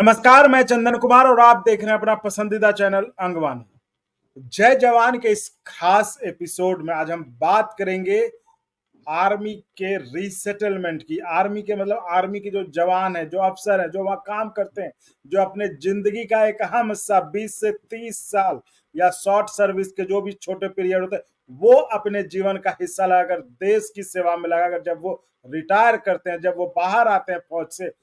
नमस्कार, मैं चंदन कुमार और आप देख रहे हैं अपना पसंदीदा चैनल अंगवानी। जय जवान के इस खास एपिसोड में आज हम बात करेंगे आर्मी के रीसेटलमेंट की। आर्मी के मतलब आर्मी के जो जवान है, जो अफसर है, जो वहां काम करते हैं, जो अपने जिंदगी का एक अहम हिस्सा 20 से 30 साल या शॉर्ट सर्विस के जो भी छोटे पीरियड होते हैं, वो अपने जीवन का हिस्सा लगाकर देश की सेवा में लगाकर जब वो रिटायर करते हैं, जब वो बाहर आते हैं फौज से,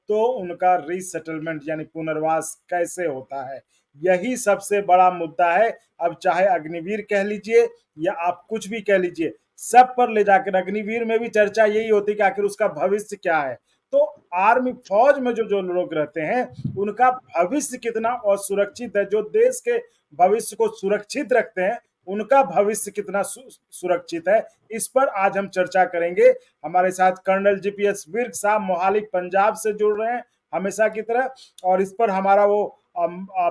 तो उनका रीसेटलमेंट यानी पुनर्वास कैसे होता है, यही सबसे बड़ा मुद्दा है। अब चाहे अग्निवीर कह लीजिए या आप कुछ भी कह लीजिए, सब पर ले जाकर अग्निवीर में भी चर्चा यही होती कि आखिर उसका भविष्य क्या है। तो आर्मी फौज में जो जो लोग रहते हैं उनका भविष्य कितना और सुरक्षित है, जो देश के भविष्य को सुरक्षित रखते हैं उनका भविष्य कितना सुरक्षित है, इस पर आज हम चर्चा करेंगे। हमारे साथ कर्नल जीपीएस विर्क साहब मोहाली पंजाब से जुड़ रहे हैं हमेशा की तरह, और इस पर हमारा वो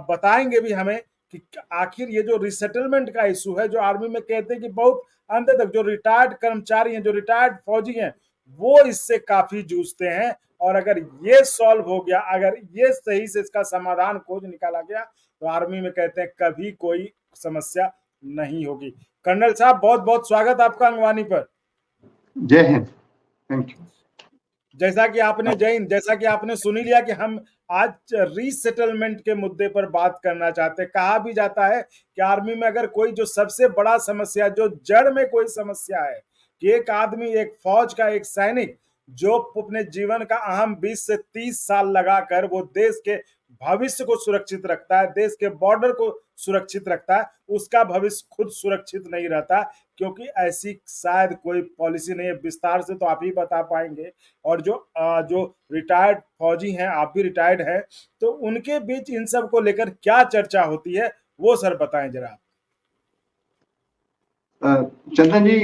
बताएंगे भी हमें कि आखिर ये जो रिसेटलमेंट का इशू है, जो आर्मी में कहते हैं कि बहुत अंत तक जो रिटायर्ड कर्मचारी हैं, जो रिटायर्ड फौजी हैं, वो इससे काफी जूझते हैं। और अगर ये सॉल्व हो गया, अगर ये सही से इसका समाधान खोज निकाला गया, तो आर्मी में कहते हैं कभी कोई समस्या नहीं होगी। कर्नल साहब, बहुत बहुत स्वागत आपका अंगवानी पर। जय हिंद, थैंक यू। जैसा कि आपने सुन ही लिया कि हम आज रीसेटलमेंट के मुद्दे पर बात करना चाहते हैं। कहा भी जाता है कि आर्मी में अगर कोई जो सबसे बड़ा समस्या, जो जड़ में कोई समस्या है कि एक आदमी, एक फौज का एक सैनिक जो अपने जीवन का अहम 20 से 30 साल लगाकर वो देश के भविष्य को सुरक्षित रखता है, देश के बॉर्डर को सुरक्षित रखता है, उसका भविष्य खुद सुरक्षित नहीं रहता, क्योंकि ऐसी शायद कोई पॉलिसी नहीं है। विस्तार से तो आप ही बता पाएंगे। और जो रिटायर्ड फौजी हैं, आप भी रिटायर्ड हैं, तो उनके बीच इन सब को लेकर क्या चर्चा होती है, वो सर बताएं जरा। चंदन जी,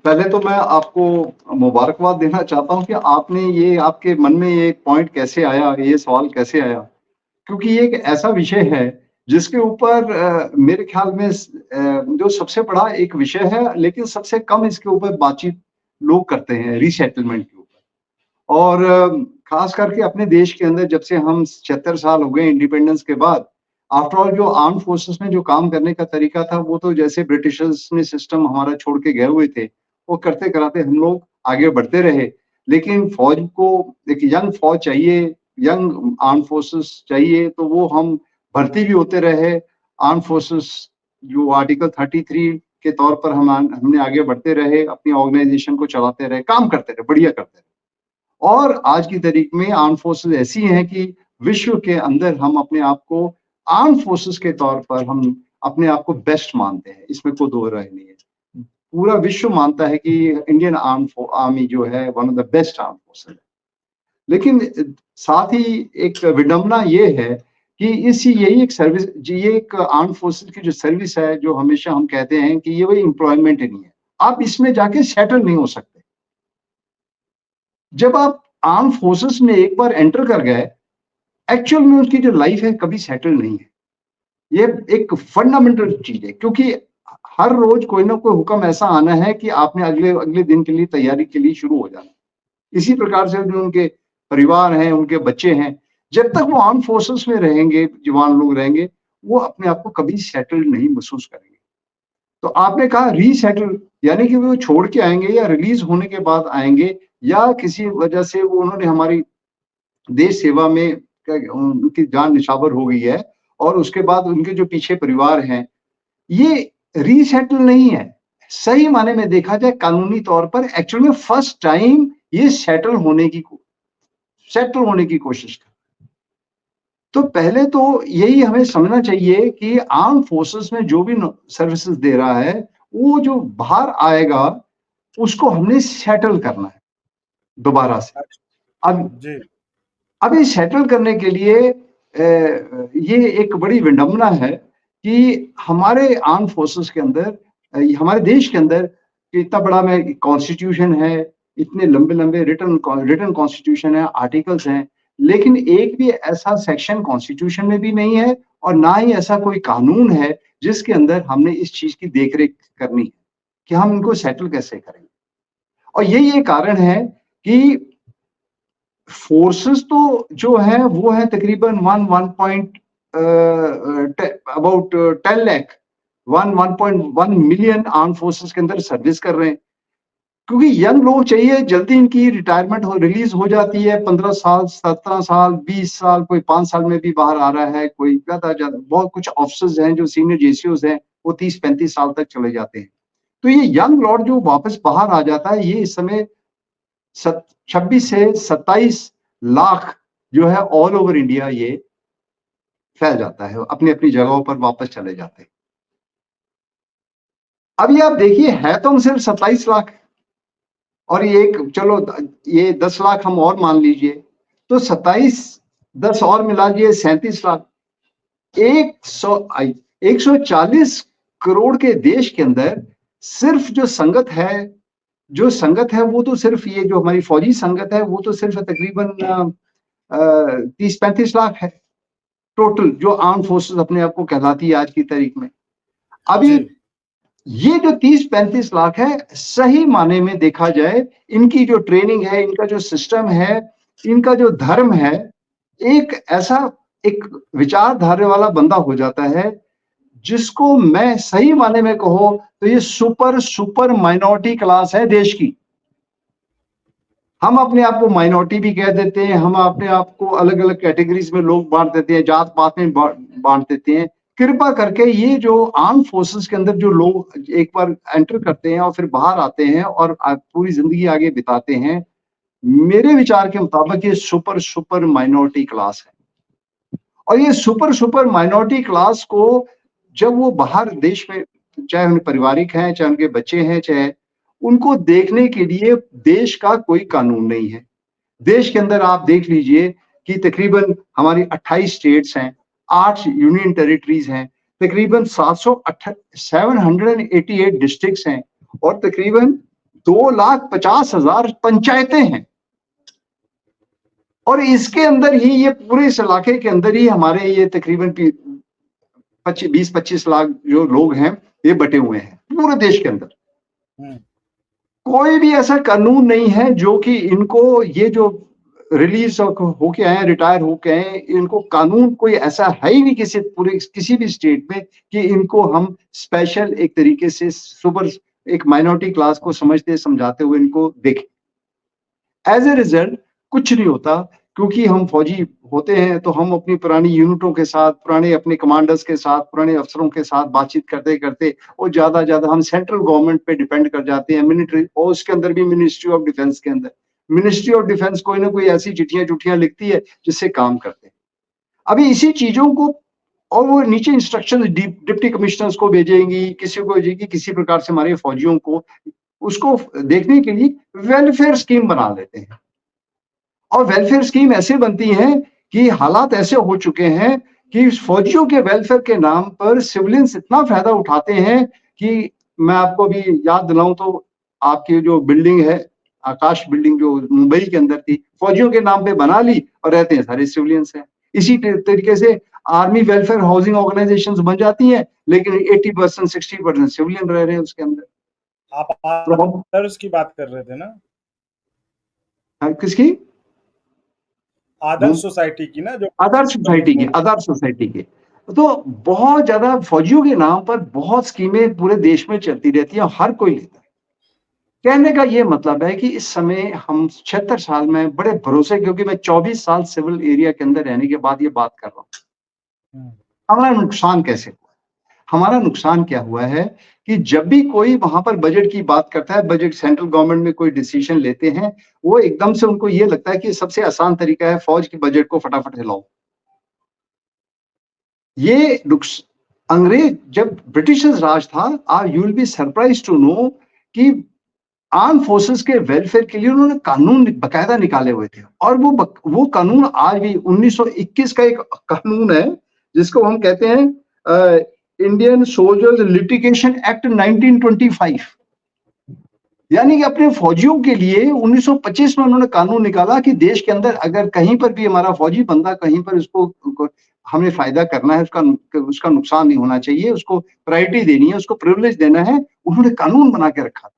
पहले तो मैं आपको मुबारकबाद देना चाहता हूं कि आपने ये, आपके मन में ये पॉइंट कैसे आया, ये सवाल कैसे आया, क्योंकि ये एक ऐसा विषय है जिसके ऊपर मेरे ख्याल में जो सबसे बड़ा एक विषय है, लेकिन सबसे कम इसके ऊपर बातचीत लोग करते हैं, रीसेटलमेंट के ऊपर। और खास करके अपने देश के अंदर जब से हम 76 साल हो गए इंडिपेंडेंस के बाद, आफ्टर ऑल जो आर्म फोर्सेस में जो काम करने का तरीका था वो तो जैसे ब्रिटिशर्स ने सिस्टम हमारा छोड़ के गए हुए थे, वो करते कराते हम लोग आगे बढ़ते रहे। लेकिन फौज को एक यंग फौज चाहिए, यंग आर्म फोर्सेस चाहिए, तो वो हम भर्ती भी होते रहे। आर्म फोर्सेस जो आर्टिकल 33 के तौर पर हमने आगे बढ़ते रहे, अपनी ऑर्गेनाइजेशन को चलाते रहे, काम करते रहे, बढ़िया करते रहे। और आज की तारीख में आर्म फोर्सेस ऐसी हैं कि विश्व के अंदर हम अपने आप को आर्म फोर्सेस के तौर पर हम अपने आप को बेस्ट मानते हैं, इसमें कोई दो राय नहीं है। पूरा विश्व मानता है कि इंडियन आर्मी जो है one of the best arm forces है। लेकिन साथ ही एक विडंबना ये है कि यही एक सर्विस, ये एक आर्म फोर्सेस की जो सर्विस है, जो हमेशा हम कहते हैं कि ये वही एम्प्लॉयमेंट नहीं है, आप इसमें जाके सेटल नहीं हो सकते। जब आप आर्म फोर्सेस में एक बार एंटर कर गए, एक्चुअल में उसकी जो लाइफ है कभी सेटल नहीं है। ये एक फंडामेंटल चीज है, क्योंकि हर रोज कोई ना कोई हुक्म ऐसा आना है कि आपने अगले दिन के लिए तैयारी के लिए शुरू हो जाना। इसी प्रकार से जो उनके परिवार हैं, उनके बच्चे हैं, जब तक वो आर्म फोर्सेस में रहेंगे, जवान लोग रहेंगे, वो अपने आप को कभी सेटल नहीं महसूस करेंगे। तो आपने कहा रीसेटल, यानी कि वो छोड़ के आएंगे या रिलीज होने के बाद आएंगे, या किसी वजह से वो उन्होंने हमारी देश सेवा में उनकी जान निछावर हो गई है और उसके बाद उनके जो पीछे परिवार हैं, ये रीसेटल नहीं है। सही माने में देखा जाए कानूनी तौर पर एक्चुअल में फर्स्ट टाइम ये सेटल होने की कोशिश कर। तो पहले तो यही हमें समझना चाहिए कि आर्म फोर्सेस में जो भी सर्विसेज दे रहा है, वो जो बाहर आएगा उसको हमने सेटल करना है दोबारा से। अब ये सेटल करने के लिए ये एक बड़ी विडंबना है कि हमारे आर्म फोर्सेस के अंदर, हमारे देश के अंदर इतना बड़ा में कॉन्स्टिट्यूशन है, इतने लंबे लंबे रिटन कॉन्स्टिट्यूशन है, आर्टिकल्स हैं, लेकिन एक भी ऐसा सेक्शन कॉन्स्टिट्यूशन में भी नहीं है और ना ही ऐसा कोई कानून है जिसके अंदर हमने इस चीज की देखरेख करनी है कि हम इनको सेटल कैसे करेंगे। और यही एक कारण है कि फोर्सेस तो जो है वो है तकरीबन 1 about 10 lakh 1.1 million arm forces के अंदर सर्विस कर रहे हैं, क्योंकि यंग लोग चाहिए, जल्दी इनकी रिटायरमेंट रिलीज हो जाती है, 15 साल 17 साल 20 साल, कोई 5 साल में भी बाहर आ रहा है, कोई ज्यादा बहुत कुछ ऑफिसर्स हैं जो सीनियर जेसीओज हैं वो 30-35 साल तक चले जाते हैं। तो ये यंग लॉर्ड जो वापस बाहर आ जाता है, ये इस समय 26 से 27 लाख जो है ऑल ओवर इंडिया ये फैल जाता है, अपनी अपनी जगहों पर वापस चले जाते हैं। अभी आप देखिए, है तो हम सिर्फ 27 लाख, और ये चलो ये 10 लाख हम और मान लीजिए, तो 27 10 और मिला लीजिए 37 लाख। 140 करोड़ के देश के अंदर सिर्फ जो संगत है वो तो सिर्फ ये जो हमारी फौजी संगत है वो तो सिर्फ तकरीबन 30-35 लाख है टोटल, जो आर्म फोर्सेस अपने आप को कहलाती है आज की तारीख में। अभी ये जो 30-35 लाख है, सही माने में देखा जाए, इनकी जो ट्रेनिंग है, इनका जो सिस्टम है, इनका जो धर्म है, एक विचारधारा वाला बंदा हो जाता है जिसको मैं सही माने में कहो तो ये सुपर माइनॉरिटी क्लास है देश की। हम अपने आप को माइनॉरिटी भी कह देते हैं, हम अपने आप को अलग अलग कैटेगरीज में लोग बांट देते हैं, जात पात में बांट देते हैं। कृपा करके ये जो आर्म फोर्सेस के अंदर जो लोग एक बार एंटर करते हैं और फिर बाहर आते हैं और पूरी जिंदगी आगे बिताते हैं, मेरे विचार के मुताबिक ये सुपर माइनॉरिटी क्लास है। और ये सुपर माइनॉरिटी क्लास को जब वो बाहर देश में, चाहे उनके पारिवारिक हैं, चाहे उनके बच्चे हैं, चाहे उनको देखने के लिए देश का कोई कानून नहीं है। देश के अंदर आप देख लीजिए कि तकरीबन हमारी 28 स्टेट्स हैं, 8 यूनियन टेरिटरीज हैं, तकरीबन 788 डिस्ट्रिक्ट्स हैं और तकरीबन 2,50,000 पंचायतें हैं। और इसके अंदर ही ये पूरे इस इलाके के अंदर ही हमारे ये तकरीबन 20-25 लाख जो लोग हैं ये बटे हुए हैं पूरे देश के अंदर। कोई भी ऐसा कानून नहीं है जो कि इनको, ये जो रिलीज होके आए, रिटायर होके आए, इनको कानून कोई ऐसा है ही नहीं किसी भी स्टेट में कि इनको हम स्पेशल एक तरीके से एक माइनॉरिटी क्लास को समझाते हुए इनको देखें। एज ए रिजल्ट कुछ नहीं होता, क्योंकि हम फौजी होते हैं तो हम अपनी पुरानी यूनिटों के साथ, पुराने अपने कमांडर्स के साथ, पुराने अफसरों के साथ बातचीत करते करते और ज्यादा हम सेंट्रल गवर्नमेंट पे डिपेंड कर जाते हैं, मिलिट्री, और उसके अंदर भी मिनिस्ट्री ऑफ डिफेंस के अंदर मिनिस्ट्री ऑफ डिफेंस कोई ना कोई ऐसी चिट्ठियां लिखती है जिससे काम करते हैं। अभी इसी चीजों को, और वो नीचे इंस्ट्रक्शन डिप्टी कमिश्नर्स को भेजेंगी, किसी को भेजेगी, किसी प्रकार से हमारे फौजियों को उसको देखने के लिए वेलफेयर स्कीम बना लेते हैं। और वेलफेयर स्कीम ऐसे बनती है कि हालात ऐसे हो चुके हैं कि फौजियों के वेलफेयर के नाम पर सिविलियंस इतना फायदा उठाते हैं कि मैं आपको अभी याद दिलाऊं तो आपकी जो बिल्डिंग है, आकाश बिल्डिंग जो मुंबई के अंदर थी, फौजियों के नाम पे बना ली और रहते हैं सारे सिविलियंस हैं। इसी तरीके से आर्मी वेलफेयर हाउसिंग ऑर्गेनाइजेशंस बन जाती हैं, लेकिन 80% 60% सिविलियन रह रहे हैं उसके अंदर। आप आदर्श की बात कर रहे थे ना? किसकी? आदर्श सोसाइटी की ना, जो आदर्श सोसाइटी के। तो बहुत ज्यादा फौजियों के नाम पर बहुत स्कीमें पूरे देश में चलती रहती है, हर कोई लेता है। कहने का ये मतलब है कि इस समय हम 76 साल में बड़े भरोसे, क्योंकि मैं 24 साल सिविल एरिया के अंदर रहने के बाद ये बात कर रहा हूँ, हमारा नुकसान कैसे हुआ? हमारा नुकसान क्या हुआ है कि जब भी कोई वहां पर बजट की बात करता है, बजट सेंट्रल गवर्नमेंट में कोई डिसीजन लेते हैं, वो एकदम से उनको ये लगता है कि सबसे आसान तरीका है फौज के बजट को फटाफट हिलाओ। ये अंग्रेज, जब ब्रिटिशर्स राज था, you will be surprise to know कि आर्म फोर्सेस के वेलफेयर के लिए उन्होंने कानून बकायदा निकाले हुए थे। और वो कानून आज भी 1921 का एक कानून है जिसको हम कहते हैं इंडियन सोल्जर्स लिटिगेशन एक्ट 1925। यानी कि अपने फौजियों के लिए 1925 में उन्होंने कानून निकाला कि देश के अंदर अगर कहीं पर भी हमारा फौजी बंदा कहीं पर उसको हमें फायदा करना है, उसका नुकसान नहीं होना चाहिए, उसको प्रायोरिटी देनी है, उसको प्रिविलेज देना है, उन्होंने कानून बना के रखा।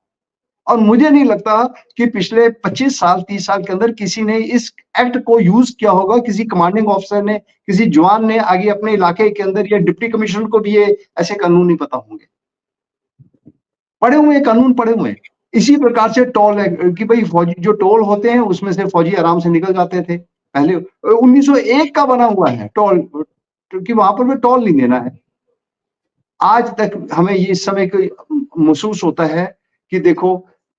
और मुझे नहीं लगता कि पिछले 25 साल 30 साल के अंदर किसी ने इस एक्ट को यूज किया होगा, किसी कमांडिंग ऑफिसर ने, किसी जवान ने आगे अपने इलाके के अंदर, या डिप्टी कमिश्नर को भी ये ऐसे कानून नहीं पता होंगे। पढ़े हुए कानून पढ़े हुए। इसी प्रकार से टोल है कि भाई फौजी जो टोल होते हैं उसमें से फौजी आराम से निकल जाते थे पहले। 1901 का बना हुआ है टोल, क्योंकि वहां पर भी टोल नहीं देना है। आज तक हमें ये इस समय महसूस होता है कि देखो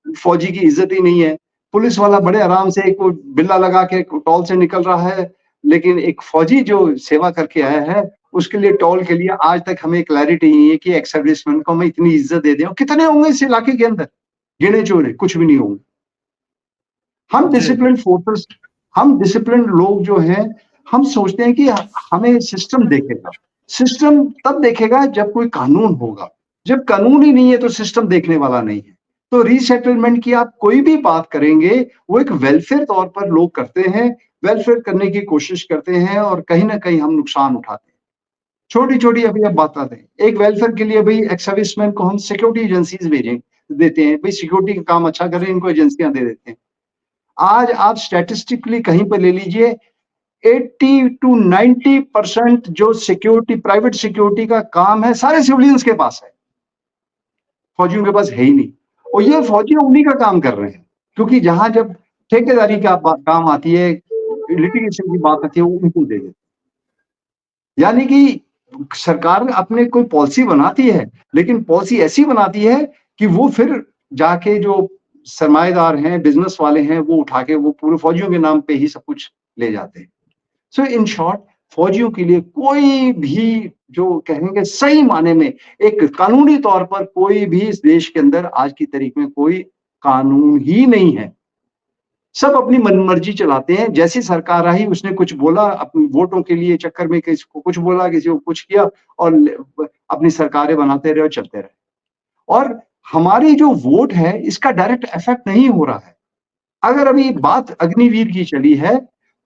फौजी की इज्जत ही नहीं है। पुलिस वाला बड़े आराम से एक बिल्ला लगा के टोल से निकल रहा है, लेकिन एक फौजी जो सेवा करके आया है उसके लिए टोल के लिए आज तक हमें क्लैरिटी नहीं है कि एक्स सर्विसमैन को हमें इतनी इज्जत दे दें। और कितने होंगे इस इलाके के अंदर, गिने चोरे कुछ भी नहीं होंगे। हम डिसिप्लिन फोर्सेस, हम डिसिप्लिन लोग जो हैं, हम सोचते हैं कि हमें सिस्टम देखेगा। सिस्टम तब देखेगा जब कोई कानून होगा। जब कानून ही नहीं है तो सिस्टम देखने वाला नहीं है। तो रीसेटलमेंट की आप कोई भी बात करेंगे वो एक वेलफेयर तौर पर लोग करते हैं, वेलफेयर करने की कोशिश करते हैं, और कहीं ना कहीं हम नुकसान उठाते हैं। छोटी छोटी अभी आप बात आते हैं, एक वेलफेयर के लिए भाई एक्स सर्विसमैन को हम सिक्योरिटी एजेंसीज भेजें देते हैं, भाई सिक्योरिटी का काम अच्छा करें, इनको एजेंसियां दे देते हैं। आज आप स्टैटिस्टिकली कहीं पर ले लीजिए, 80 to 90% जो सिक्योरिटी, प्राइवेट सिक्योरिटी का काम है सारे सिविलियंस के पास है, फौजियों के पास है ही नहीं। और ये फौजी उन्हीं का काम कर रहे हैं, क्योंकि जहां जब ठेकेदारी का काम आती है, लिटिगेशन की बात आती है, वो उनको दे देते। यानी कि सरकार अपने कोई पॉलिसी बनाती है, लेकिन पॉलिसी ऐसी बनाती है कि वो फिर जाके जो सरमाएदार हैं, बिजनेस वाले हैं, वो उठा के वो पूरे फौजियों के नाम पे ही सब कुछ ले जाते हैं। सो इन शॉर्ट, फौजियों के लिए कोई भी जो कहेंगे सही माने में एक कानूनी तौर पर कोई भी इस देश के अंदर आज की तारीख में कोई कानून ही नहीं है। सब अपनी मनमर्जी चलाते हैं। जैसी सरकार आई उसने कुछ बोला, अपने वोटों के लिए चक्कर में किसी को कुछ बोला, किसी को कुछ किया, और अपनी सरकारें बनाते रहे और चलते रहे। और हमारी जो वोट है इसका डायरेक्ट इफेक्ट नहीं हो रहा है। अगर अभी बात अग्निवीर की चली है,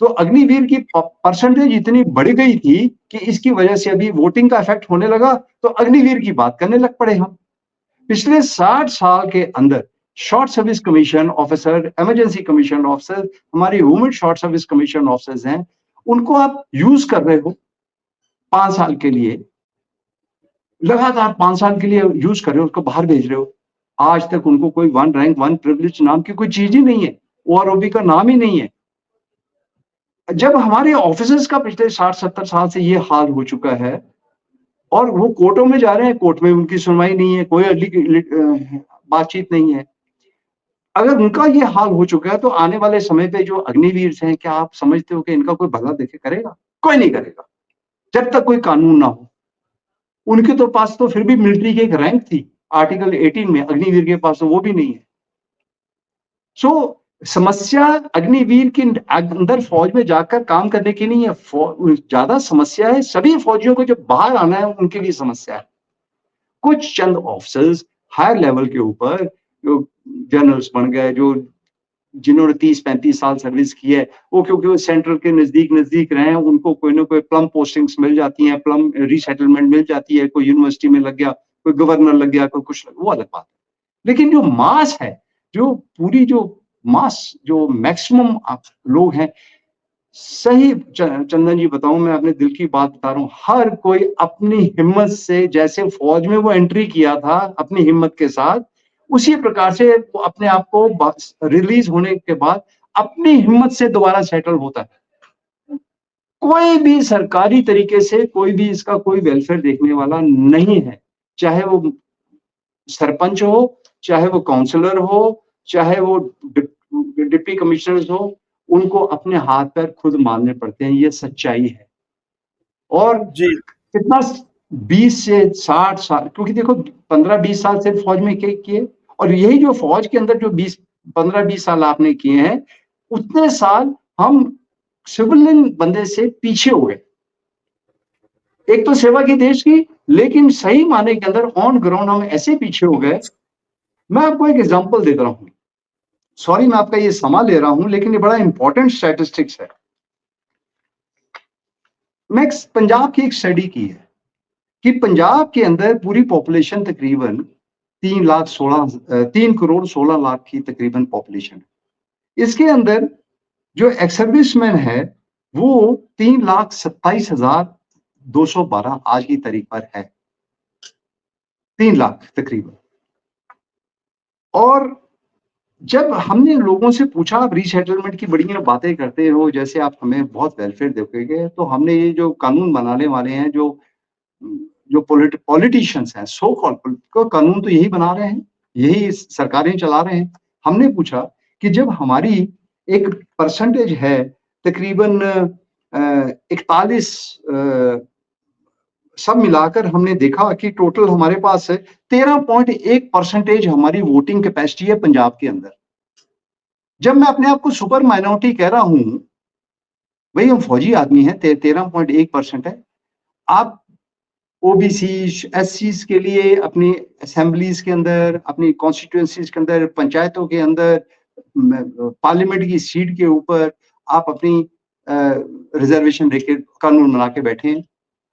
तो अग्निवीर की परसेंटेज इतनी बढ़ गई थी कि इसकी वजह से अभी वोटिंग का इफेक्ट होने लगा, तो अग्निवीर की बात करने लग पड़े हम। पिछले 60 साल के अंदर short service commission officer, emergency commission officer, हमारी women short service commission officers हैं, उनको आप यूज कर रहे हो 5 साल के लिए, लगातार 5 साल के लिए यूज कर रहे हो, उसको बाहर भेज रहे हो। आज तक उनको कोई वन रैंक वन प्रिविलेज नाम की कोई चीज ही नहीं है, ओआरओबी का नाम ही नहीं है। जब हमारे ऑफिसर्स का पिछले 60-70 साल से ये हाल हो चुका है, और वो कोर्टों में जा रहे हैं, कोर्ट में उनकी सुनवाई नहीं है, कोई बातचीत नहीं है। अगर उनका ये हाल हो चुका है, तो आने वाले समय पे जो अग्निवीर हैं, क्या आप समझते हो कि इनका कोई भला देखे करेगा? कोई नहीं करेगा, जब तक कोई कानून ना हो। उनके तो पास तो फिर भी मिलिट्री की एक रैंक थी आर्टिकल 18 में, अग्निवीर के पास तो वो भी नहीं है। सो समस्या अग्निवीर के अंदर फौज में जाकर काम करने की नहीं है, ज्यादा समस्या है सभी फौजियों को जब बाहर आना है उनके लिए समस्या है। कुछ चंद ऑफिसर्स हायर लेवल के ऊपर जो जनरल्स बन गए, जो जिन्होंने 30-35 साल सर्विस की है, वो क्योंकि वो सेंट्रल के नजदीक रहे हैं, उनको कोई ना कोई प्लम पोस्टिंग्स मिल जाती हैं, प्लम रीसेटलमेंट मिल जाती है, कोई यूनिवर्सिटी में लग गया, कोई गवर्नर लग गया, कोई कुछ, वो अलग बात है। लेकिन जो मास है, जो पूरी जो मास, जो मैक्सिमम लोग हैं, सही चंदन जी बताऊं, मैं अपने दिल की बात बता रहा हूं, हर कोई अपनी हिम्मत से, जैसे फौज में वो एंट्री किया था अपनी हिम्मत के साथ, उसी प्रकार से वो अपने आप को रिलीज होने के बाद अपनी हिम्मत से दोबारा सेटल होता है। कोई भी सरकारी तरीके से कोई भी इसका कोई वेलफेयर देखने वाला नहीं है, चाहे वो सरपंच हो, चाहे वो काउंसलर हो, चाहे वो डिप्टी कमिश्नर हो, उनको अपने हाथ पैर खुद मारने पड़ते हैं, ये सच्चाई है। और जी कितना 20 से 60 साल, क्योंकि देखो 15-20 साल सिर्फ फौज में किए, और यही जो फौज के अंदर जो 15-20 साल आपने किए हैं, उतने साल हम सिविलियन बंदे से पीछे हो गए। एक तो सेवा की देश की, लेकिन सही माने के अंदर ऑन ग्राउंड हम ऐसे पीछे हो गए। मैं आपको एक एग्जांपल देता हूं, सॉरी मैं आपका ये समा ले रहा हूं, लेकिन ये बड़ा इंपॉर्टेंट स्टैटिस्टिक्स है। मैं पंजाब की एक स्टडी की है कि पंजाब के अंदर पूरी पॉपुलेशन तकरीबन 3,16,00,000 की तकरीबन पॉपुलेशन है। इसके अंदर जो एक्स सर्विसमैन है वो 3,27,212 आज की तारीख पर है, 3 लाख तकरीबन। और जब हमने लोगों से पूछा, आप रीसेटलमेंट की बढ़िया बातें करते हो, जैसे आप हमें बहुत वेलफेयर दोगे, तो हमने ये जो कानून बनाने वाले हैं, जो पॉलिटिशियंस हैं, सो कॉल्ड कानून तो यही बना रहे हैं, यही सरकारें चला रहे हैं। हमने पूछा कि जब हमारी एक परसेंटेज है तकरीबन 41, सब मिलाकर हमने देखा कि टोटल हमारे पास 13.1% हमारी वोटिंग कैपेसिटी है पंजाब के अंदर। जब मैं अपने आप को सुपर माइनॉरिटी कह रहा हूं, भाई हम फौजी आदमी हैं, 13.1% है। आप ओबीसी, एससीज के लिए अपनी असेंबलीज के अंदर, अपनी कॉन्स्टिट्यूएंसीज के अंदर, पंचायतों के अंदर, पार्लियामेंट की सीट के ऊपर आप अपनी रिजर्वेशन देके कानून बना के बैठे हैं।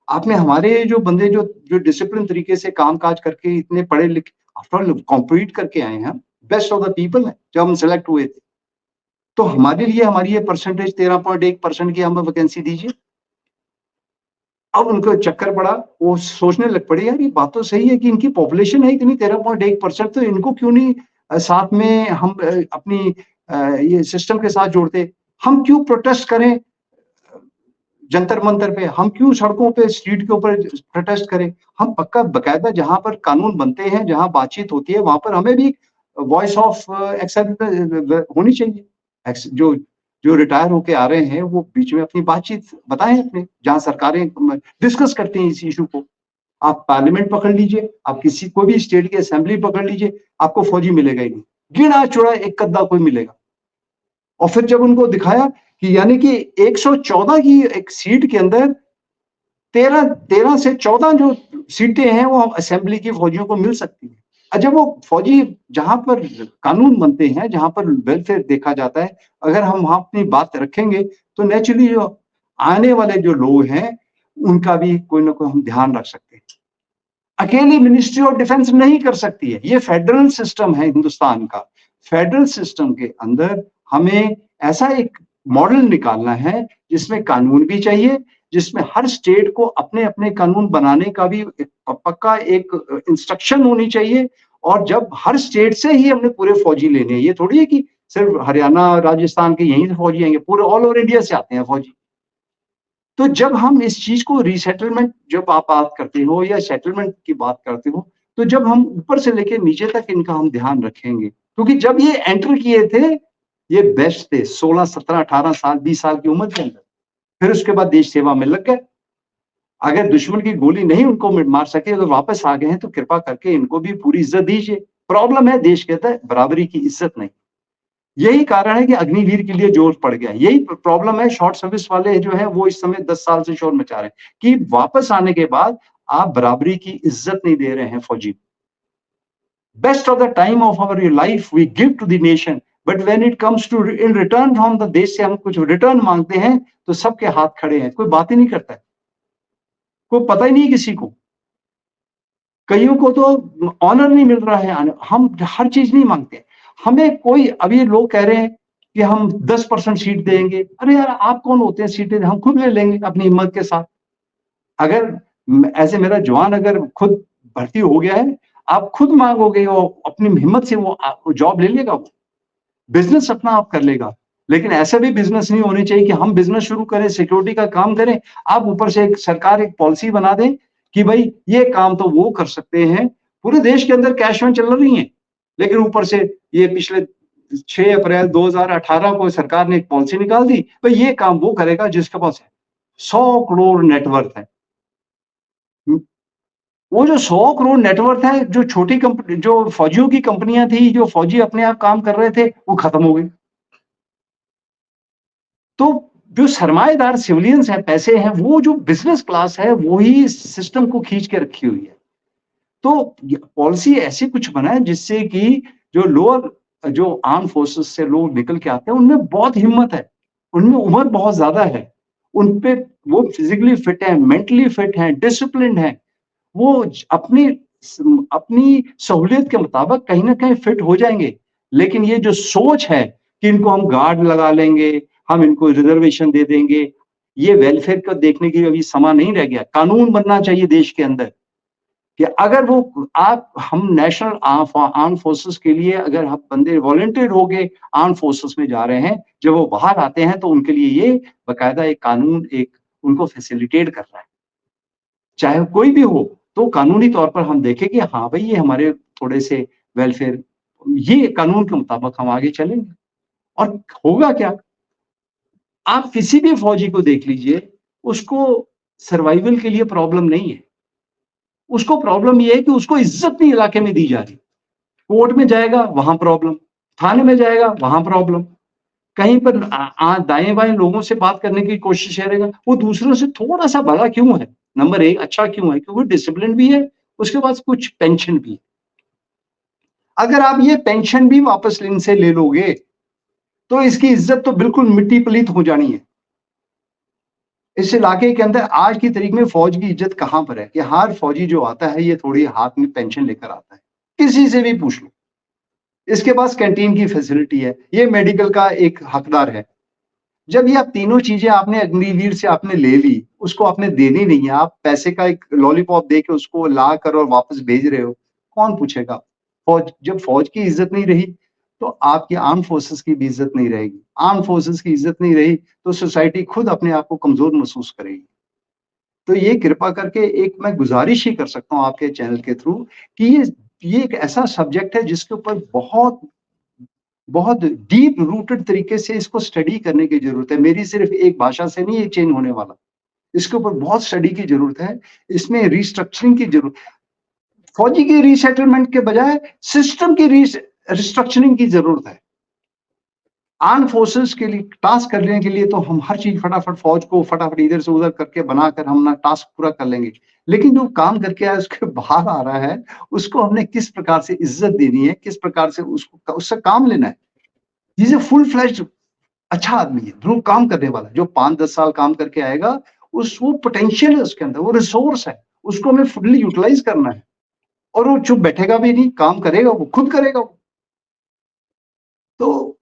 आपने हमारे जो बंदे जो डिसिप्लिन तरीके से कामकाज करके इतने पढ़े लिखे, आफ्टर ऑल कॉम्पीट करके आए हैं, बेस्ट ऑफ द पीपल है, जब हम सेलेक्ट हुए थे, तो हमारे लिए हमारी ये परसेंटेज 13.1% की हमें वैकेंसी दीजिए। अब उनको चक्कर पड़ा, वो सोचने लग पड़े, यार ये बात तो सही है कि इनकी पॉपुलेशन है इतनी 13.1%, तो इनको क्यों नहीं साथ में हम अपनी ये सिस्टम के साथ जोड़ते, हम क्यों प्रोटेस्ट करें जंतर मंतर पे, हम क्यों सड़कों पे स्ट्रीट के ऊपर प्रोटेस्ट करें, हम पक्का बकायदा जहां पर कानून बनते हैं, जहां बातचीत होती है, वहां पर हमें भी वॉइस ऑफ एक्सेप्ट होनी चाहिए। जो रिटायर होके आ रहे हैं वो बीच में अपनी बातचीत बताएं अपने, जहां सरकारें डिस्कस करती हैं इस इशू को। आप पार्लियामेंट पकड़ लीजिए, आप किसी कोई भी स्टेट की असेंबली पकड़ लीजिए, आपको फौजी मिलेगा ही नहीं, गिना चुरा एक कद्दा कोई मिलेगा। और फिर जब उनको दिखाया कि यानी कि 114 की एक सीट के अंदर 13 से 14 जो सीटें हैं वो असेंबली की फौजियों को मिल सकती है। जब वो फौजी जहां पर कानून बनते हैं, जहां पर वेलफेयर देखा जाता है, अगर हम वहां अपनी बात रखेंगे तो नेचुरली जो आने वाले जो लोग हैं उनका भी कोई ना कोई हम ध्यान रख सकते हैं। अकेली मिनिस्ट्री ऑफ डिफेंस नहीं कर सकती है, ये फेडरल सिस्टम है हिंदुस्तान का। फेडरल सिस्टम के अंदर हमें ऐसा एक मॉडल निकालना है जिसमें कानून भी चाहिए, जिसमें हर स्टेट को अपने अपने कानून बनाने का भी पक्का एक इंस्ट्रक्शन होनी चाहिए। और जब हर स्टेट से ही हमने पूरे फौजी लेने हैं, ये थोड़ी है कि सिर्फ हरियाणा राजस्थान के यहीं से फौजी आएंगे, पूरे ऑल ओवर इंडिया से आते हैं फौजी। तो जब हम इस चीज को रीसेटलमेंट, जब आप बात करते हो या सेटलमेंट की बात करते हो, तो जब हम ऊपर से लेकर नीचे तक इनका हम ध्यान रखेंगे, क्योंकि जब ये एंटर किए थे ये बेस्ट थे 16, 17, 18 साल, 20 साल की उम्र के अंदर, फिर उसके बाद देश सेवा में लग गए। अगर दुश्मन की गोली नहीं उनको मार सके, अगर वापस आ गए हैं तो कृपा करके इनको भी पूरी इज्जत दीजिए। प्रॉब्लम है देश के अंदर बराबरी की इज्जत नहीं, यही कारण है कि अग्निवीर के लिए जोर पड़ गया। यही प्रॉब्लम है, शॉर्ट सर्विस वाले जो है वो इस समय 10 साल से शोर मचा रहे हैं कि वापस आने के बाद आप बराबरी की इज्जत नहीं दे रहे हैं फौजी। Best of the time of our life we give to the nation, but when it comes to in return from the देश से हम कुछ रिटर्न मांगते हैं तो सबके हाथ खड़े हैं, कोई बात ही नहीं करता है, कोई पता ही नहीं किसी को। कईयों को तो ऑनर नहीं मिल रहा है, हम हर चीज नहीं मांगते। हमें कोई, अभी लोग कह रहे हैं कि हम 10% सीट देंगे। अरे यार आप कौन होते हैं सीटें, हम खुद ले लेंगे अपनी हिम्मत के साथ। अगर ऐसे मेरा जवान अगर खुद भर्ती हो गया है, आप खुद मांगोगे, वो अपनी हिम्मत से वो जॉब ले लेगा, वो बिजनेस अपना आप कर लेगा। लेकिन ऐसा भी बिजनेस नहीं होनी चाहिए कि हम बिजनेस शुरू करें, सिक्योरिटी का काम करें, आप ऊपर से एक सरकार एक पॉलिसी बना दें कि भाई ये काम तो वो कर सकते हैं। पूरे देश के अंदर कैश वैन चल रही है, लेकिन ऊपर से ये पिछले 6 अप्रैल 2018 को सरकार ने एक पॉलिसी निकाल दी, भाई ये काम वो करेगा जिसके पास 100 करोड़ नेटवर्थ है। वो जो 100 करोड़ नेटवर्थ है, जो छोटी कंपनी, जो फौजियों की कंपनियां थी, जो फौजी अपने आप काम कर रहे थे, वो खत्म हो गई। तो जो सरमाएदार सिविलियंस हैं, पैसे हैं, वो जो बिजनेस क्लास है, वो ही सिस्टम को खींच के रखी हुई है। तो पॉलिसी ऐसी कुछ बनाए जिससे कि जो लोअर, जो आर्म फोर्सेस से लोग निकल के आते हैं, उनमें बहुत हिम्मत है, उनमें उम्र बहुत ज्यादा है, उनपे वो फिजिकली फिट है, मेंटली फिट है, डिसिप्लिन है, वो अपनी अपनी सहूलियत के मुताबिक कहीं ना कहीं फिट हो जाएंगे। लेकिन ये जो सोच है कि इनको हम गार्ड लगा लेंगे, हम इनको रिजर्वेशन दे देंगे, ये वेलफेयर को देखने की अभी समय नहीं रह गया। कानून बनना चाहिए देश के अंदर कि अगर वो आप हम नेशनल आर्म फोर्सेस के लिए अगर हम बंदे वॉलंटियर हो गए आर्म फोर्सेस में जा रहे हैं, जब वो बाहर आते हैं तो उनके लिए ये बकायदा एक कानून एक उनको फैसिलिटेट कर रहा है, चाहे कोई भी हो। तो कानूनी तौर पर हम देखें कि हाँ भाई ये हमारे थोड़े से वेलफेयर, ये कानून के मुताबिक हम आगे चलेंगे। और होगा क्या, आप किसी भी फौजी को देख लीजिए, उसको सर्वाइवल के लिए प्रॉब्लम नहीं है। उसको प्रॉब्लम ये है कि उसको इज्जत नहीं इलाके में दी जा रही। कोर्ट में जाएगा वहां प्रॉब्लम, थाने में जाएगा वहां प्रॉब्लम, कहीं पर दाएं बाएं लोगों से बात करने की कोशिश करेगा, वो दूसरों से थोड़ा सा भला क्यों है, नंबर एक अच्छा क्यों है, क्योंकि डिसिप्लिन भी है, उसके बाद कुछ पेंशन भी है। अगर आप ये पेंशन भी वापस इनसे ले लोगे तो इसकी इज्जत तो बिल्कुल मिट्टी पलीत हो जानी है। इस इलाके के अंदर आज की तारीख में फौज की इज्जत कहां पर है कि हर फौजी जो आता है ये थोड़ी हाथ में पेंशन लेकर आता है, किसी से भी पूछ लो। इसके पास कैंटीन की फैसिलिटी है, ये मेडिकल का एक हकदार है। जब ये आप तीनों चीजें आपने अग्निवीर से आपने ले ली, उसको आपने देनी नहीं है, आप पैसे का एक लॉलीपॉप दे के उसको ला कर और वापस भेज रहे हो, कौन पूछेगा। फौज, जब फौज की इज्जत नहीं रही तो आपकी आर्म फोर्सेस की भी इज्जत नहीं रहेगी। आर्म फोर्सेस की इज्जत नहीं रही तो सोसाइटी खुद अपने आप को कमजोर महसूस करेगी। तो ये कृपा करके एक मैं गुजारिश ही कर सकता हूँ आपके चैनल के थ्रू कि ये एक ऐसा सब्जेक्ट है जिसके ऊपर बहुत बहुत डीप रूटेड तरीके से इसको स्टडी करने की जरूरत है। मेरी सिर्फ एक भाषा से नहीं ये चेंज होने वाला, इसके ऊपर बहुत स्टडी की जरूरत है। इसमें रिस्ट्रक्चरिंग की जरूरत, फौजी की रीसेटलमेंट के बजाय सिस्टम की रिस्ट्रक्चरिंग की जरूरत है। आर्म फोर्सेस के लिए टास्क करने के लिए तो हम हर चीज फटाफट फौज को फटाफट इधर से उधर करके बनाकर हम ना टास्क पूरा कर लेंगे, लेकिन जो काम करके आया उसके बाहर आ रहा है उसको हमने किस प्रकार से इज्जत देनी है, किस प्रकार से उसको उससे काम लेना है। इज ए फुल फ्लैश्ड अच्छा आदमी है, जो काम करने वाला है, जो 5-10 साल काम करके आएगा, उस वो पोटेंशियल है उसके अंदर, वो रिसोर्स है, उसको हमें फुल्ली यूटिलाइज करना है। और वो चुप बैठेगा भी नहीं, काम करेगा, वो खुद करेगा वो। तो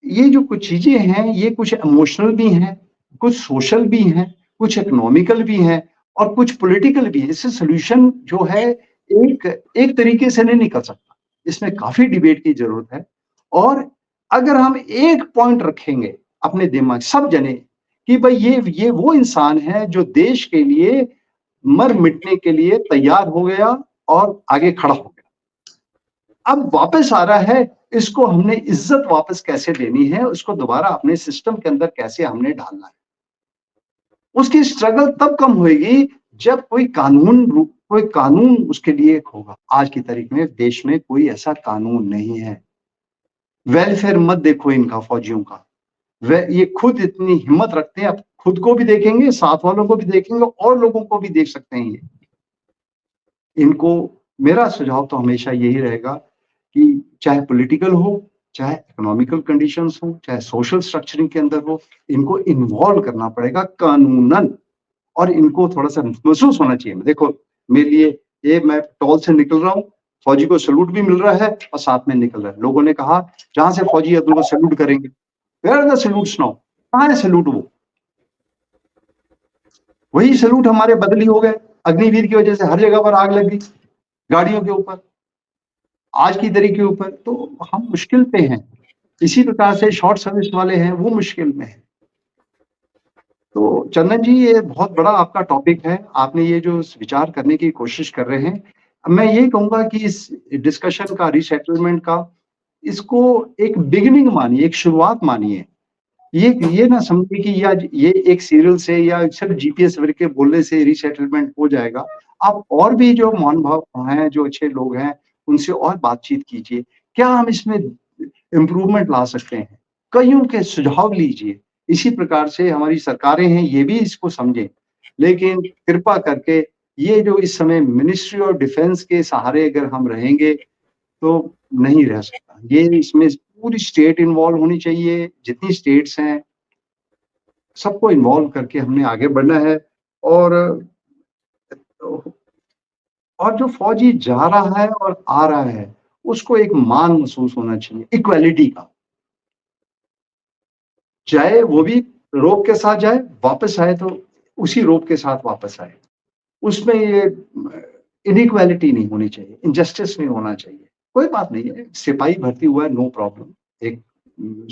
ये जो कुछ चीजें हैं ये कुछ इमोशनल भी हैं, कुछ सोशल भी हैं, कुछ इकोनॉमिकल भी हैं और कुछ पॉलिटिकल भी है। इससे सोल्यूशन जो है एक एक तरीके से नहीं निकल सकता, इसमें काफी डिबेट की जरूरत है। और अगर हम एक पॉइंट रखेंगे अपने दिमाग सब जने कि भाई ये वो इंसान है जो देश के लिए मर मिटने के लिए तैयार हो गया और आगे खड़ा हो गया, अब वापस आ रहा है, इसको हमने इज्जत वापस कैसे देनी है, उसको दोबारा अपने सिस्टम के अंदर कैसे हमने डालना है। उसकी स्ट्रगल तब कम होगी जब कोई कानून उसके लिए होगा। आज की तारीख में देश में कोई ऐसा कानून नहीं है। वेलफेयर मत देखो इनका, फौजियों का, वे ये खुद इतनी हिम्मत रखते हैं, अब खुद को भी देखेंगे, साथ वालों को भी देखेंगे और लोगों को भी देख सकते हैं। ये इनको मेरा सुझाव तो हमेशा यही रहेगा कि चाहे पॉलिटिकल हो, चाहे इकोनॉमिकल कंडीशंस हो, चाहे सोशल स्ट्रक्चरिंग के अंदर हो, इनको इन्वॉल्व करना पड़ेगा कानूनन। और इनको थोड़ा सा महसूस होना चाहिए, देखो मेरे लिए ये मैं टॉल से निकल रहा हूँ, फौजी को सैल्यूट भी मिल रहा है और साथ में निकल रहा है। लोगों ने कहा जहां से फौजी है तुमको सैल्यूट करेंगे, where are the salutes now, कहां है सैल्यूट? वो वही सैल्यूट हमारे बदली हो गए, अग्निवीर की वजह से हर जगह पर आग लग गई, गाड़ियों के ऊपर, आज की तारीख के ऊपर। तो हम मुश्किल पे हैं। इसी प्रकार से शॉर्ट सर्विस वाले हैं वो मुश्किल में है। तो चंदन जी ये बहुत बड़ा आपका टॉपिक है, आपने ये जो विचार करने की कोशिश कर रहे हैं, मैं ये कहूंगा कि इस डिस्कशन का, रीसेटलमेंट का, इसको एक बिगिनिंग मानिए, एक शुरुआत मानिए। ये ना समझिए कि ये एक सीरियल से या सिर्फ जीपीएस के बोलने से रीसेटलमेंट हो जाएगा। आप और भी जो महानुभाव हैं, जो अच्छे लोग हैं, उनसे और बातचीत कीजिए, क्या हम इसमें इम्प्रूवमेंट ला सकते हैं, कईयों के सुझाव लीजिए। इसी प्रकार से हमारी सरकारें हैं ये भी इसको समझें। लेकिन कृपा करके ये जो इस समय मिनिस्ट्री ऑफ डिफेंस के सहारे अगर हम रहेंगे तो नहीं रह सकता। ये इसमें पूरी स्टेट इन्वॉल्व होनी चाहिए, जितनी स्टेट्स हैं सबको इन्वॉल्व करके हमने आगे बढ़ना है। और और जो फौजी जा रहा है और आ रहा है, उसको एक मान महसूस होना चाहिए, इक्वालिटी का। चाहे वो भी रोब के साथ जाए, वापस आए तो उसी रोब के साथ वापस आए। उसमें ये इनइक्वालिटी नहीं होनी चाहिए, इनजस्टिस नहीं होना चाहिए। कोई बात नहीं है, सिपाही भर्ती हुआ है, नो प्रॉब्लम। एक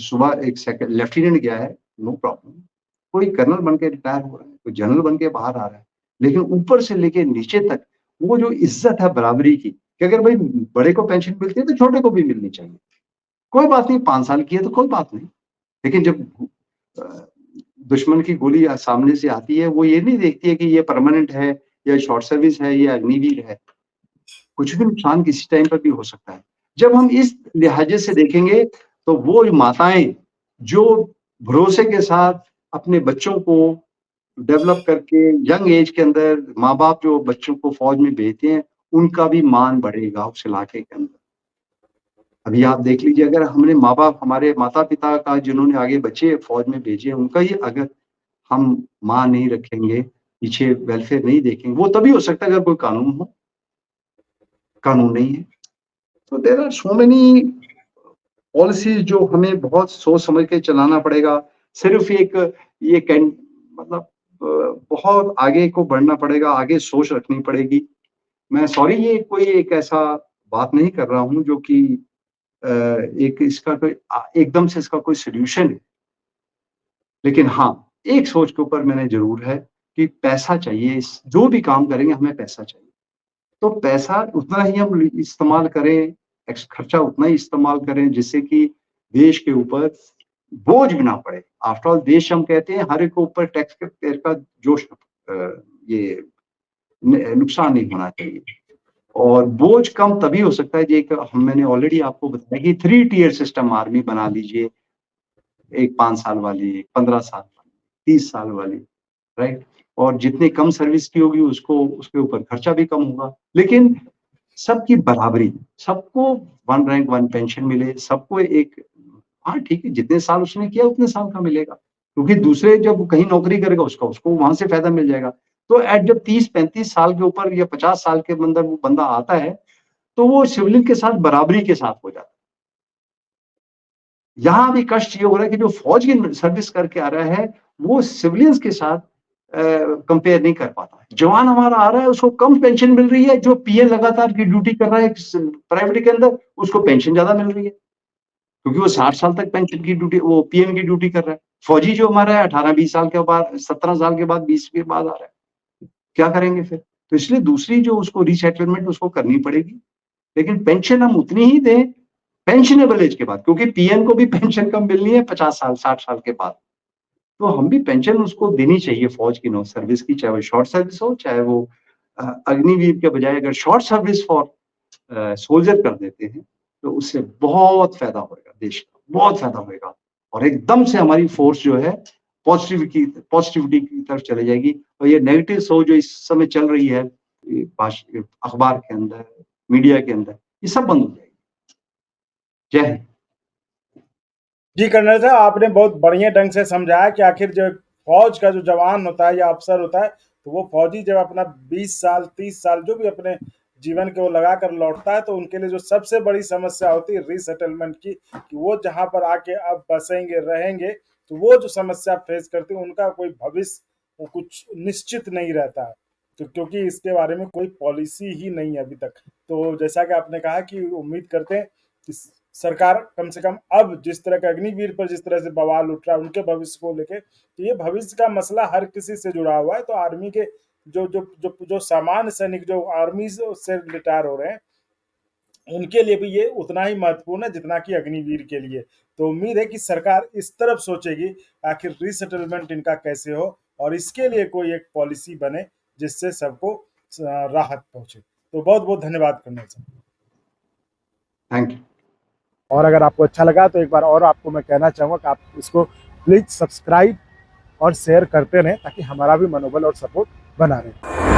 सुबह एक सेकंड लेफ्टिनेंट गया है, नो प्रॉब्लम। कोई कर्नल बन के रिटायर हो रहा है, कोई जनरल बन के बाहर आ रहा है, लेकिन ऊपर से लेके नीचे तक वो जो इज्जत है बराबरी की, कि अगर भाई बड़े को पेंशन मिलती है तो छोटे को भी मिलनी चाहिए। कोई बात नहीं, 5 साल की है तो कोई बात नहीं, लेकिन जब अ, दुश्मन की गोली सामने से आती है, वो ये नहीं देखती है कि ये परमानेंट है या शॉर्ट सर्विस है या अग्निवीर है। कुछ भी नुकसान किसी टाइम पर भी हो सकता है। जब हम इस लिहाजे से देखेंगे, तो वो माताएं जो भरोसे के साथ अपने बच्चों को डेवलप करके यंग एज के अंदर माँ बाप जो बच्चों को फौज में भेजते हैं, उनका भी मान बढ़ेगा उस इलाके के अंदर। अभी आप देख लीजिए, अगर हमने माँ बाप, हमारे माता पिता का जिन्होंने आगे बच्चे फौज में भेजे, उनका ही अगर हम मान नहीं रखेंगे, पीछे वेलफेयर नहीं देखेंगे, वो तभी हो सकता है अगर कोई कानून हो। कानून नहीं है, तो there are so many policies जो हमें बहुत सोच समझ के चलाना पड़ेगा। सिर्फ एक ये मतलब बहुत आगे को बढ़ना पड़ेगा, आगे सोच रखनी पड़ेगी। मैं सॉरी, ये कोई एक ऐसा बात नहीं कर रहा हूँ जो कि एक इसका कोई एकदम से इसका कोई सोल्यूशन है। लेकिन हाँ, एक सोच के ऊपर मैंने जरूर है कि पैसा चाहिए, जो भी काम करेंगे हमें पैसा चाहिए। तो पैसा उतना ही हम इस्तेमाल करें, खर्चा उतना ही इस्तेमाल करें, जिससे कि देश के ऊपर बोझ भी ना पड़े। आफ्टर ऑल देश, हम कहते हैं हर एक के ऊपर टैक्स के पेड़ का जोश, ये नुकसान नहीं होना चाहिए। और बोझ कम तभी हो सकता है, जो मैंने ऑलरेडी आपको बताया कि 3 टियर सिस्टम आर्मी बना लीजिए। एक 5 साल वाली, एक 15 साल वाली, 30 साल वाली, राइट। और जितनी कम सर्विस की होगी उसको, उसके ऊपर खर्चा भी कम होगा। लेकिन सबकी बराबरी, सबको 1 रैंक 1 पेंशन मिले, सबको एक, हाँ ठीक है, जितने साल उसने किया उतने साल का मिलेगा, क्योंकि दूसरे जब कहीं नौकरी करेगा उसका, उसको वहां से फायदा मिल जाएगा। तो एट जब 30-35 साल के ऊपर या 50 साल के अंदर वो बंदा आता है, तो वो सिविलियन के साथ बराबरी के साथ हो जाता है। यहाँ भी कष्ट ये हो रहा है कि जो फौज की सर्विस करके आ रहा है, वो सिविलियंस के साथ कंपेयर नहीं कर पाता। जवान हमारा आ रहा है, उसको कम पेंशन मिल रही है, जो पीए लगातार की ड्यूटी कर रहा है प्राइवेट के अंदर, उसको पेंशन ज्यादा मिल रही है, क्योंकि वो 60 साल तक पेंशन की ड्यूटी, वो पीएम की ड्यूटी कर रहा है। फौजी जो हमारा है 18-20 साल के बाद, 17 साल के बाद, 20 के बाद आ रहा है, क्या करेंगे फिर? तो इसलिए दूसरी जो उसको रीसेटलमेंट उसको करनी पड़ेगी, लेकिन पेंशन हम उतनी ही दें पेंशनेबल एज के बाद, क्योंकि पीएम को भी पेंशन कम मिलनी है 50 साल 60 साल के बाद। तो हम भी पेंशन उसको देनी चाहिए फौज की नौ सर्विस की, चाहे वो शॉर्ट सर्विस हो, चाहे वो अग्निवीर के बजाय अगर शॉर्ट सर्विस फॉर सोल्जर कर देते हैं, तो उससे बहुत फायदा होगा, देश का बहुत फायदा होगा। और एकदम से हमारी फोर्स जो है पॉजिटिविटी की तरफ चले जाएगी। और ये नेगेटिव सोच जो इस समय चल रही है अखबार के अंदर, मीडिया के अंदर, ये सब बंद हो जाएगी। जय हिंद। जी कर्नल साहब, आपने बहुत बढ़िया ढंग से समझाया कि आखिर जो फौज का जो जवान होता है या अफसर होता है, तो वो फौजी जब अपना 20 साल 30 साल जो भी अपने जीवन के वो लगा कर लौटता है, तो उनके लिए जो सबसे बड़ी समस्या होती है रीसेटलमेंट की, कि वो जहां पर आके अब बसेंगे रहेंगे, तो वो जो समस्या फेस करते हैं उनका कोई भविष्य वो कुछ निश्चित नहीं रहता है। तो क्योंकि इसके बारे में कोई पॉलिसी ही नहीं है अभी तक। तो जैसा कि आपने कहा कि उम्मीद करते हैं कि सरकार कम से कम अब जिस तरह का अग्निवीर पर जिस तरह से बवाल उठ रहा है उनके भविष्य को लेके, तो ये भविष्य का मसला हर किसी से जुड़ा हुआ है। तो आर्मी के जो जो जो जो सामान्य सैनिक जो आर्मी से रिटायर हो रहे हैं, उनके लिए भी ये उतना ही महत्वपूर्ण है जितना कि अग्निवीर के लिए। तो उम्मीद है कि सरकार इस तरफ सोचेगी आखिर रीसेटलमेंट इनका कैसे हो, और इसके लिए कोई एक पॉलिसी बने जिससे सबको राहत पहुंचे। तो बहुत बहुत धन्यवाद करना चाहिए। Thank you. और अगर आपको अच्छा लगा तो एक बार और आपको मैं कहना चाहूँगा कि आप इसको प्लीज़ सब्सक्राइब और शेयर करते रहें, ताकि हमारा भी मनोबल और सपोर्ट बना रहे।